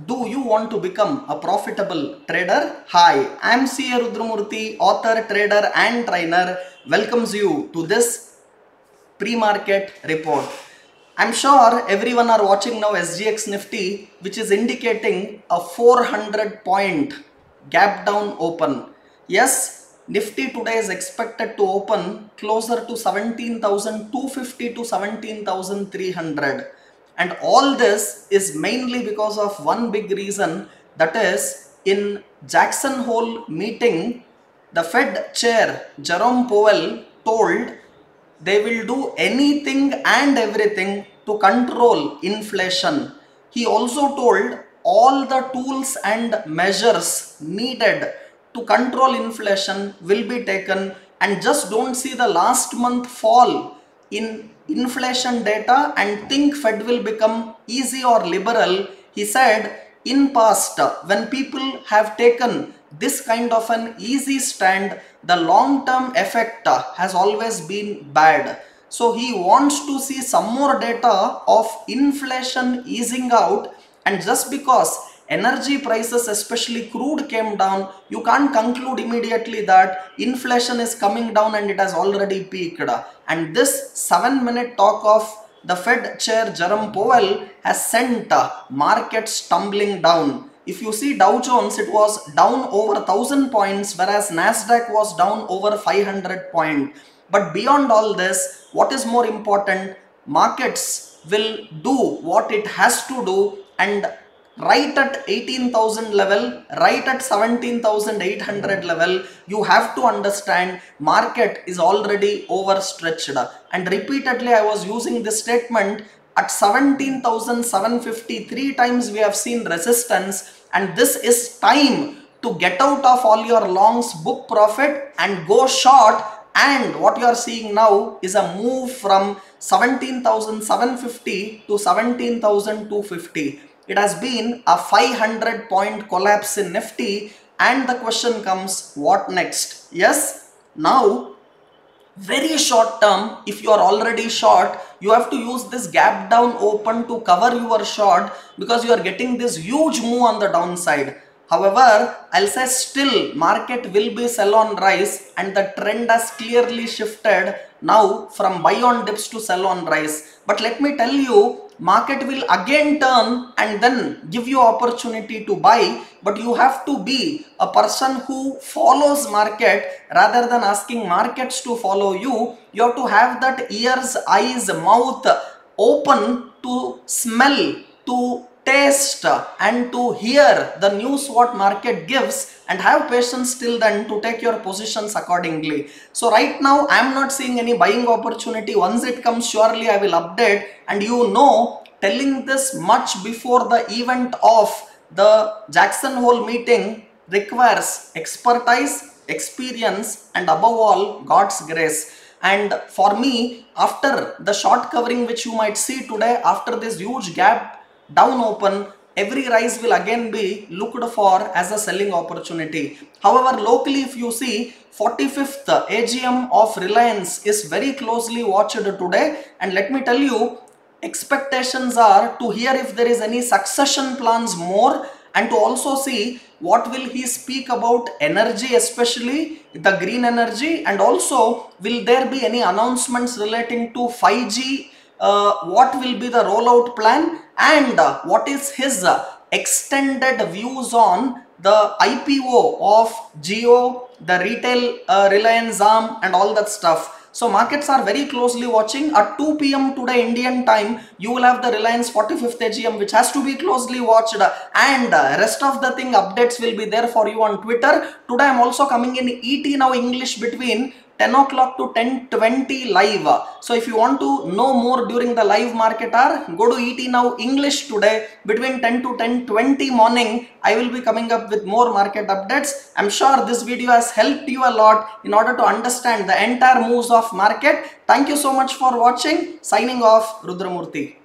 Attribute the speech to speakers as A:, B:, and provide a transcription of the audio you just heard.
A: Do you want to become a profitable trader? Hi, I am CA Rudramurthy, author, trader and trainer, welcomes you to this pre-market report. I'm sure everyone are watching now SGX Nifty, which is indicating a 400 point gap down open. Yes, Nifty today is expected to open closer to 17,250 to 17,300. And all this is mainly because of one big reason, that is in Jackson Hole meeting, the Fed chair Jerome Powell told they will do anything and everything to control inflation. He also told all the tools and measures needed to control inflation will be taken, and just don't see the last month fall in inflation data and think Fed will become easy or liberal. He said in past, when people have taken this kind of an easy stand, the long-term effect has always been bad. So he wants to see some more data of inflation easing out, and just because energy prices, especially crude, came down, you can't conclude immediately that inflation is coming down and it has already peaked. And this 7-minute talk of the Fed chair Jerome Powell has sent markets tumbling down. If you see Dow Jones, it was down over 1000 points, whereas Nasdaq was down over 500 points. But beyond all this, what is more important? Markets will do what it has to do, and right at 18,000 level, right at 17,800 level, you have to understand market is already overstretched. And repeatedly I was using this statement, at 17,750 three times we have seen resistance, and this is time to get out of all your longs, book profit and go short. And what you are seeing now is a move from 17,750 to 17,250. It has been a 500 point collapse in Nifty, and the question comes, what next? Yes, now very short term, if you are already short, you have to use this gap down open to cover your short, because you are getting this huge move on the downside. However, I'll say still market will be sell on rise, and the trend has clearly shifted now from buy on dips to sell on rise. But let me tell you, market will again turn and then give you opportunity to buy, but you have to be a person who follows market rather than asking markets to follow you. You have to have that ears, eyes, mouth open to smell, to taste and to hear the news what market gives, and have patience till then to take your positions accordingly. So right now I am not seeing any buying opportunity. Once it comes, surely I will update. And you know, telling this much before the event of the Jackson Hole meeting requires expertise, experience, and above all God's grace. And for me, after the short covering which you might see today, after this huge gap down open, every rise will again be looked for as a selling opportunity. However, locally if you see, 45th AGM of Reliance is very closely watched today, and let me tell you, expectations are to hear if there is any succession plans more, and to also see what will he speak about energy, especially the green energy, and also will there be any announcements relating to 5G, what will be the rollout plan, and what is his extended views on the IPO of Jio, the retail Reliance arm, and all that stuff. So markets are very closely watching. At 2 p.m. today Indian time, you will have the Reliance 45th AGM, which has to be closely watched, and rest of the thing updates will be there for you on Twitter. Today I am also coming in ET now English between 10 o'clock to 10:20 live. So if you want to know more during the live market hour, go to ET now English today between 10 to 10:20 morning. I will be coming up with more market updates. I'm sure this video has helped you a lot in order to understand the entire moves of market. Thank you so much for watching. Signing off, Rudramurthy.